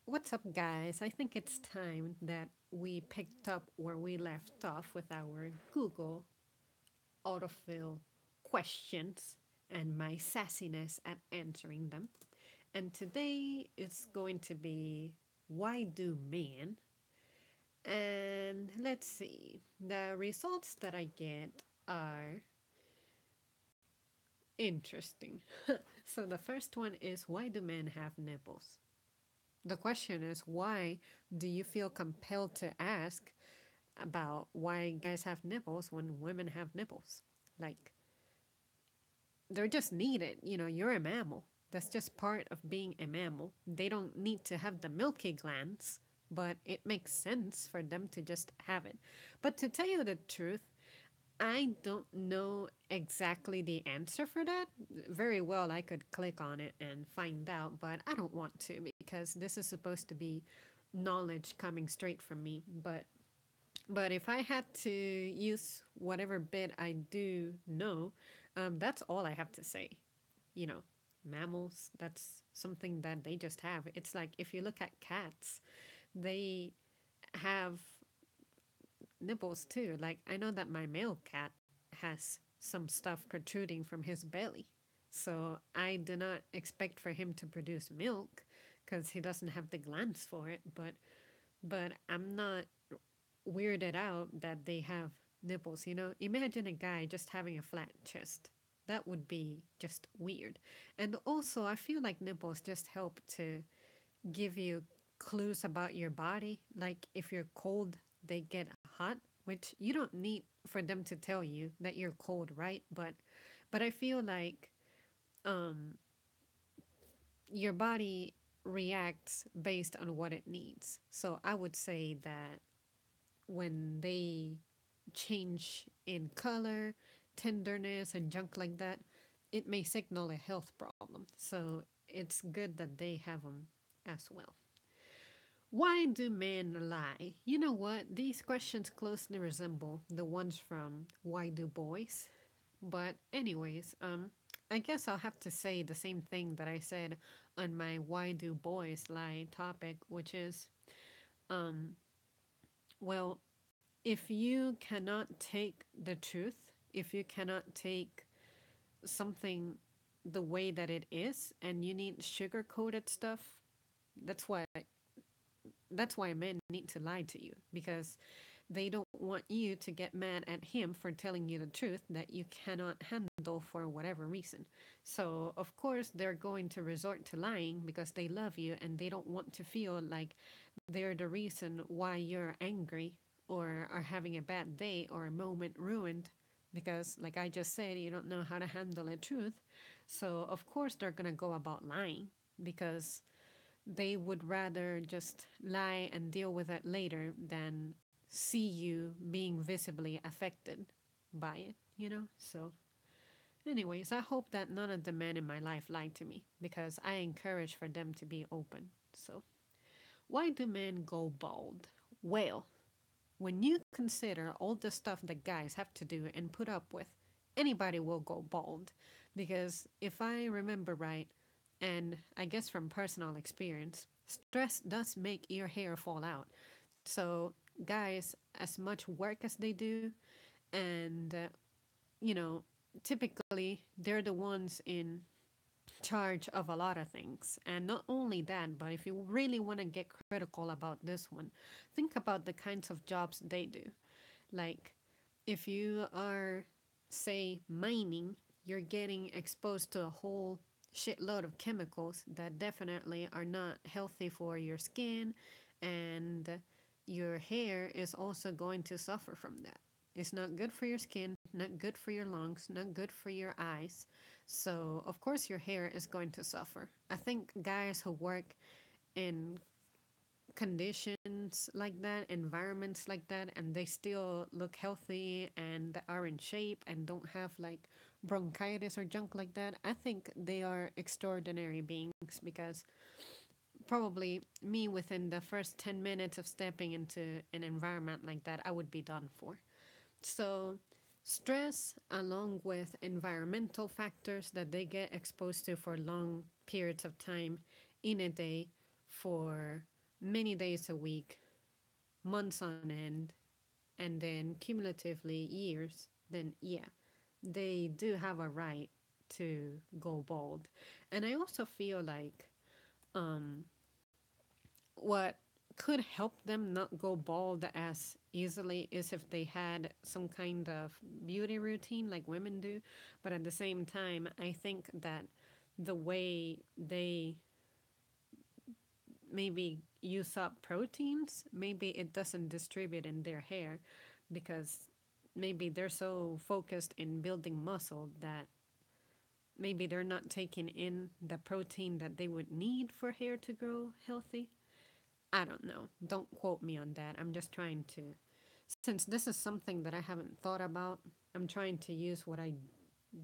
What's up, guys? I think it's time that we picked up where we left off with our Google autofill questions and my sassiness at answering them. And today it's going to be why do men? And let's see. The results that I get are interesting. So the first one is why do men have nipples? The question is why do you feel compelled to ask about why guys have nipples when women have nipples? Like, they're just needed. You're a mammal. That's just part of being a mammal. They don't need to have the milky glands, but it makes sense for them to just have it. But to tell you the truth, I don't know exactly the answer for that. Very well, I could click on it and find out, but I don't want to because this is supposed to be knowledge coming straight from me. But if I had to use whatever bit I do know, that's all I have to say. You know, mammals, that's something that they just have. It's like if you look at cats, they have nipples too. Like I know that my male cat has some stuff protruding from his belly. So I do not expect for him to produce milk because he doesn't have the glands for it, but I'm not weirded out that they have nipples. Imagine a guy just having a flat chest. That would be just weird. And also, I feel like nipples just help to give you clues about your body. Like if you're cold, they get hot, which you don't need for them to tell you that you're cold, right? But I feel like um your body reacts based on what it needs. So I would say that when they change in color, tenderness, and junk like that, it may signal a health problem. So it's good that they have them as well. Why do men lie? You know what? These questions closely resemble the ones from Why Do Boys? But, anyways, I guess I'll have to say the same thing that I said on my Why Do Boys Lie topic, which is, um, well, if you cannot take the truth, if you cannot take something the way that it is, and you need sugar coated stuff, that's why that's why men need to lie to you because they don't want you to get mad at him for telling you the truth that you cannot handle for whatever reason. So, of course, they're going to resort to lying because they love you and they don't want to feel like they're the reason why you're angry or are having a bad day or a moment ruined because, like I just said, you don't know how to handle the truth. So, of course, they're going to go about lying because they would rather just lie and deal with it later than see you being visibly affected by it. So, anyways, I hope that none of the men in my life lied to me because I encourage for them to be open. So, why do men go bald? Well, when you consider all the stuff that guys have to do and put up with, anybody will go bald. Because if I remember right, and I guess from personal experience, stress does make your hair fall out. So, guys, as much work as they do, and you know, typically they're the ones in charge of a lot of things. And not only that, but if you really want to get critical about this one, think about the kinds of jobs they do. Like, if you are, say, mining, you're getting exposed to a whole shitload of chemicals that definitely are not healthy for your skin, and your hair is also going to suffer from that. It's not good for your skin, not good for your lungs, not good for your eyes. So, of course, your hair is going to suffer. I think guys who work in conditions like that, environments like that, and they still look healthy and are in shape and don't have like bronchitis or junk like that, I think they are extraordinary beings because probably me within the first 10 minutes of stepping into an environment like that, I would be done for. So, stress, along with environmental factors that they get exposed to for long periods of time in a day for many days a week, months on end, and then cumulatively years, then yeah, they do have a right to go bald. And I also feel like um, what could help them not go bald as easily is if they had some kind of beauty routine like women do. But at the same time, I think that the way they maybe use up proteins, maybe it doesn't distribute in their hair because maybe they're so focused in building muscle that maybe they're not taking in the protein that they would need for hair to grow healthy. I don't know. Don't quote me on that. I'm just trying to, since this is something that I haven't thought about, I'm trying to use what I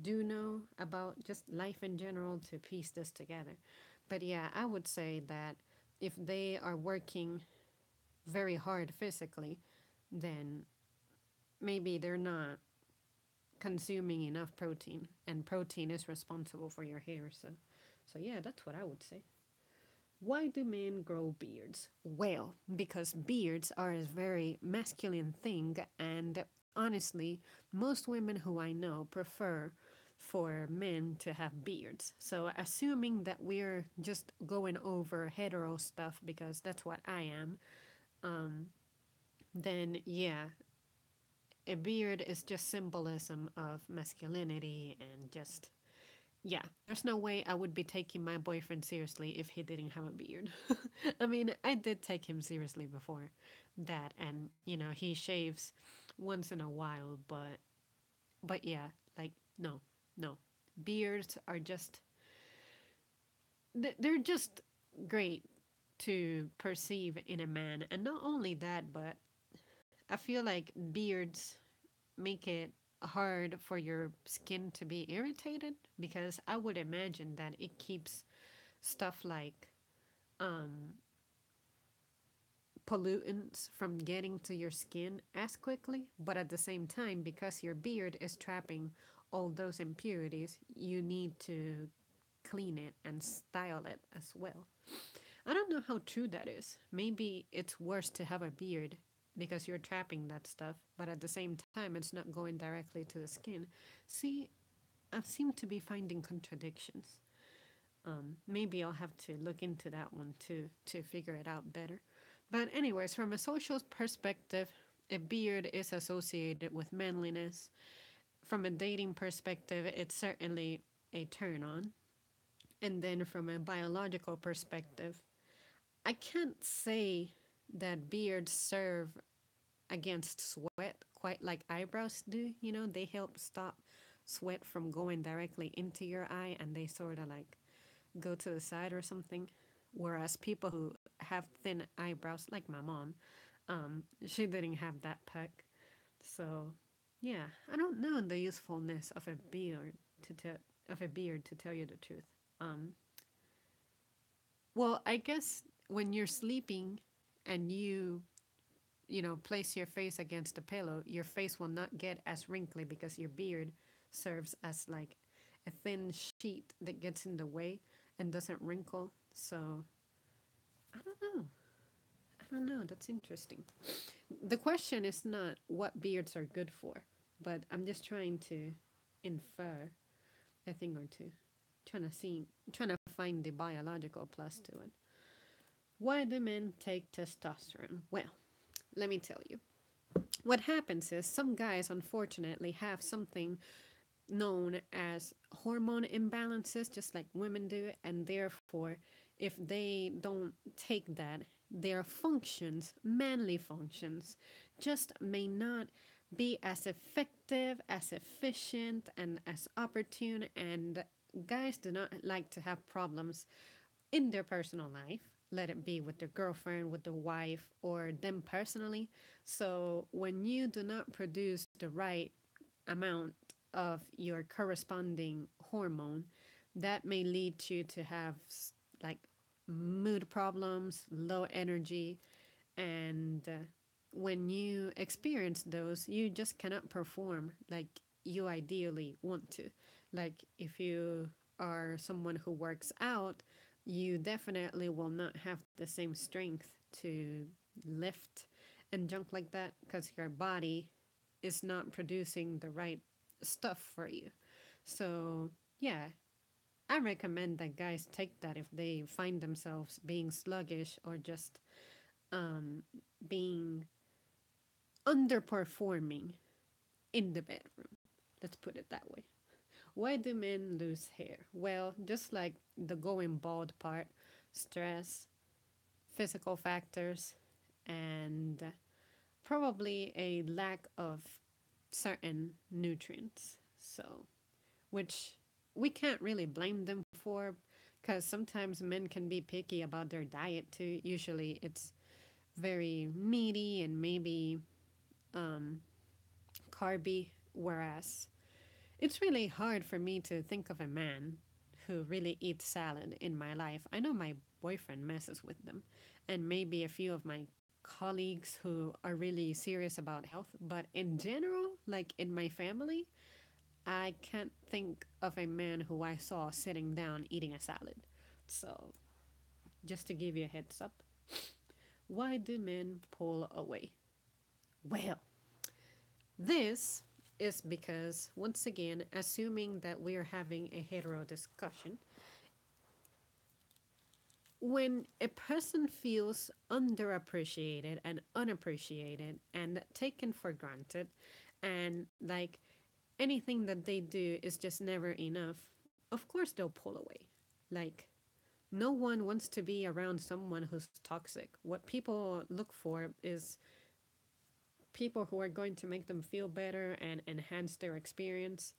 do know about just life in general to piece this together. But yeah, I would say that if they are working very hard physically, then maybe they're not consuming enough protein, and protein is responsible for your hair. So yeah, that's what I would say. Why do men grow beards? Well, because beards are a very masculine thing, and honestly, most women who I know prefer for men to have beards. So, assuming that we're just going over hetero stuff because that's what I am, um, then yeah, a beard is just symbolism of masculinity and just yeah, there's no way I would be taking my boyfriend seriously if he didn't have a beard. I mean, I did take him seriously before that, and he shaves once in a while, but yeah, like no, no, beards are just they're just great to perceive in a man, and not only that, but I feel like beards make it hard for your skin to be irritated because I would imagine that it keeps stuff like um, pollutants from getting to your skin as quickly, but at the same time, because your beard is trapping all those impurities, you need to clean it and style it as well. I don't know how true that is. Maybe it's worse to have a beard because you're trapping that stuff, but at the same time, it's not going directly to the skin. See, I seem to be finding contradictions. Maybe I'll have to look into that one too to figure it out better. But, anyways, from a social perspective, a beard is associated with manliness. From a dating perspective, it's certainly a turn on. And then from a biological perspective, I can't say that beards serve against sweat quite like eyebrows do. They help stop sweat from going directly into your eye and they sort of like go to the side or something. Whereas people who have thin eyebrows, like my mom, she didn't have that peck. So, yeah, I don't know the usefulness of a beard to tell you the truth. Um, well, I guess when you're sleeping and you place your face against the pillow, your face will not get as wrinkly because your beard serves as like a thin sheet that gets in the way and doesn't wrinkle. So I don't know. I don't know. That's interesting. The question is not what beards are good for, but I'm just trying to infer a thing or two. Trying to find the biological plus to it. Why do men take testosterone? Well, let me tell you. What happens is some guys unfortunately have something known as hormone imbalances, just like women do, and therefore, if they don't take that, their functions, manly functions, just may not be as effective, as efficient, and as opportune. And guys do not like to have problems in their personal life, let it be with their girlfriend, with their wife, or them personally. So when you do not produce the right amount of your corresponding hormone, that may lead you to have like mood problems, low energy, and when you experience those, you just cannot perform like you ideally want to. Like if you are someone who works out, you definitely will not have the same strength to lift and junk like that because your body is not producing the right stuff for you. So, yeah, I recommend that guys take that if they find themselves being sluggish or just um, being underperforming in the bedroom. Let's put it that way. Why do men lose hair? Well, just like the going bald part, stress, physical factors, and probably a lack of certain nutrients. So, which we can't really blame them for because sometimes men can be picky about their diet too. Usually it's very meaty and maybe um, carby, whereas it's really hard for me to think of a man who really eats salad in my life. I know my boyfriend messes with them, and maybe a few of my colleagues who are really serious about health, but in general, like in my family, I can't think of a man who I saw sitting down eating a salad. So, just to give you a heads up, why do men pull away? Well, this is because, once again, assuming that we're having a hetero discussion, when a person feels underappreciated and unappreciated and taken for granted, and like anything that they do is just never enough, of course they'll pull away. Like, no one wants to be around someone who's toxic. What people look for is people who are going to make them feel better and enhance their experience.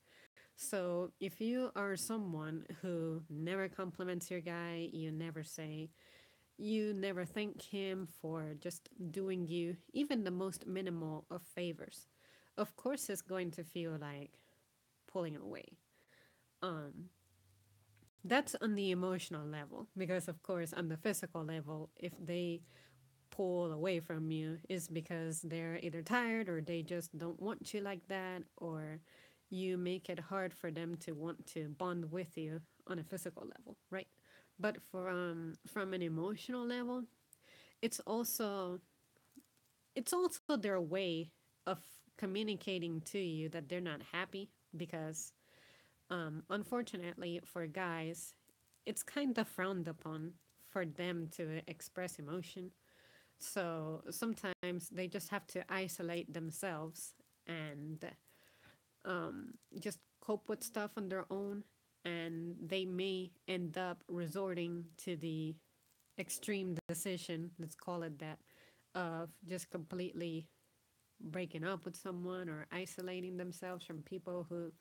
So if you are someone who never compliments your guy, you never thank him for just doing you even the most minimal of favors, of course it's going to feel like pulling away. Um, that's on the emotional level because of course on the physical level, if they pull away from you is because they're either tired or they just don't want you like that, or you make it hard for them to want to bond with you on a physical level, right? But from an emotional level, it's also it's also their way of communicating to you that they're not happy because unfortunately for guys, it's kind of frowned upon for them to express emotion. So sometimes they just have to isolate themselves and just cope with stuff on their own. And they may end up resorting to the extreme decision, let's call it that, of just completely breaking up with someone or isolating themselves from people who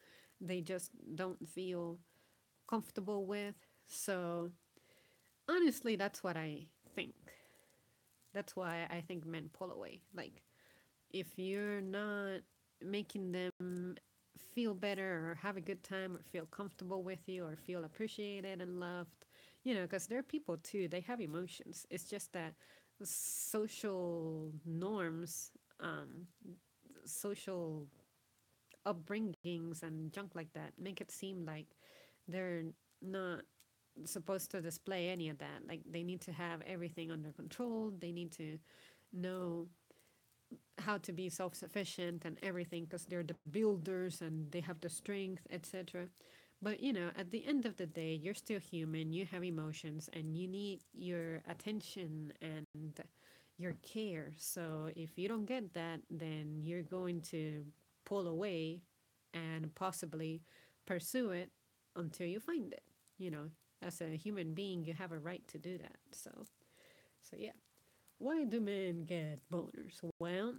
they just don't feel comfortable with. So honestly, that's what I think. That's why I think men pull away. Like, if you're not making them feel better or have a good time or feel comfortable with you or feel appreciated and loved, because they're people too, they have emotions. It's just that social norms, um, social upbringings, and junk like that make it seem like they're not supposed to display any of that. Like, they need to have everything under control, they need to know how to be self sufficient and everything because they're the builders and they have the strength, etc. But at the end of the day, you're still human, you have emotions, and you need your attention and your care. So if you don't get that, then you're going to pull away and possibly pursue it until you find it. You know, as a human being, you have a right to do that. So yeah. Why do men get boners? Well,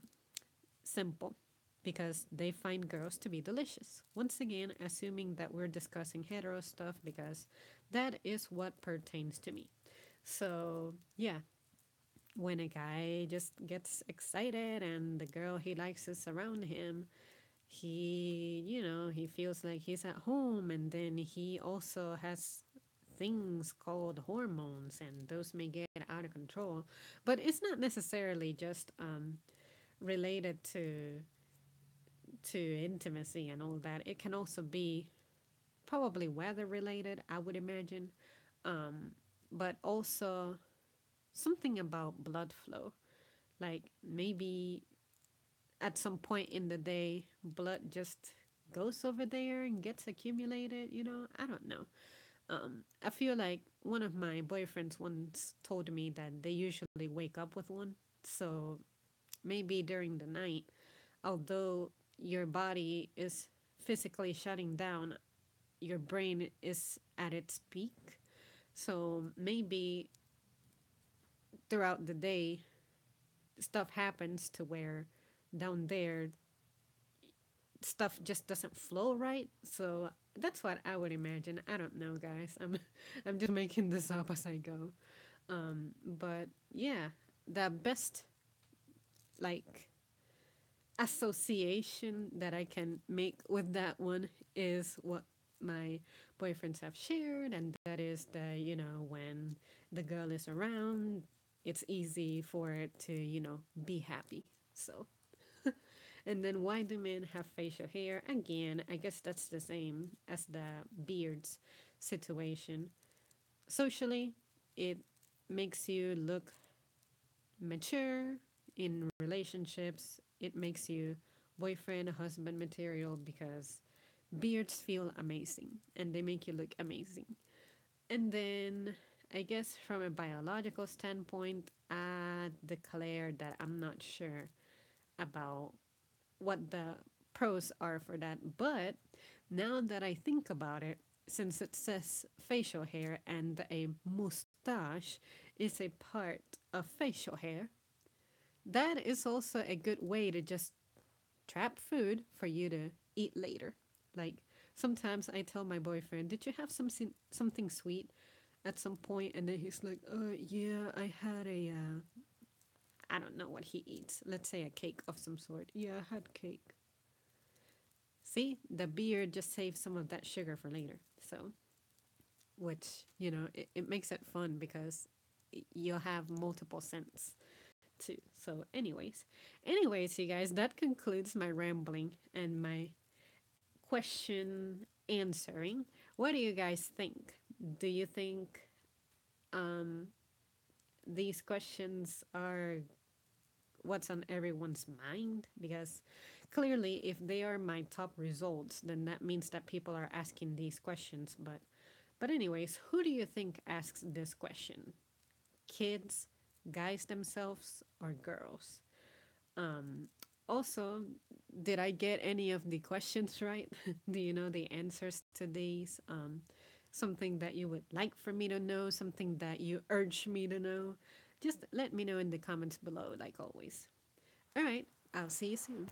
simple. Because they find girls to be delicious. Once again, assuming that we're discussing hetero stuff because that is what pertains to me. So, yeah, when a guy just gets excited and the girl he likes is around him, he feels like he's at home, and then he also has things called hormones, and those may get out of control. But it's not necessarily just related to intimacy and all that. It can also be probably weather related, I would imagine. but also something about blood flow. Like maybe at some point in the day, blood just goes over there and gets accumulated. I don't know. I feel like one of my boyfriends once told me that they usually wake up with one. So maybe during the night, although your body is physically shutting down, your brain is at its peak. So maybe throughout the day, stuff happens to where down there, stuff just doesn't flow right. So that's what I would imagine. I don't know, guys. I'm just making this up as I go. But yeah, the best like association that I can make with that one is what my boyfriends have shared, and that is that, when the girl is around, it's easy for it to, be happy. So, and then why do men have facial hair? Again, I guess that's the same as the beards situation. Socially, it makes you look mature in relationships. It makes you boyfriend, husband material because beards feel amazing and they make you look amazing. And then I guess from a biological standpoint, I declare that I'm not sure about what the pros are for that. But now that I think about it, since it says facial hair and a mustache is a part of facial hair, that is also a good way to just trap food for you to eat later. Like sometimes I tell my boyfriend, "Did you have something sweet at some point?" And then he's like, yeah, I had a I don't know what he eats. Let's say a cake of some sort. Yeah, I had cake." See, the beer just saves some of that sugar for later. So, which, it makes it fun because you'll have multiple scents too. So, anyways, you guys, that concludes my rambling and my question answering. What do you guys think? Do you think um, these questions are what's on everyone's mind? Because clearly, if they are my top results, then that means that people are asking these questions. But anyways, who do you think asks this question? Kids, guys themselves, or girls? Um, Also, did I get any of the questions right? Do you know the answers to these? Something that you would like for me to know, something that you urge me to know? Just let me know in the comments below, like always. All right, I'll see you soon.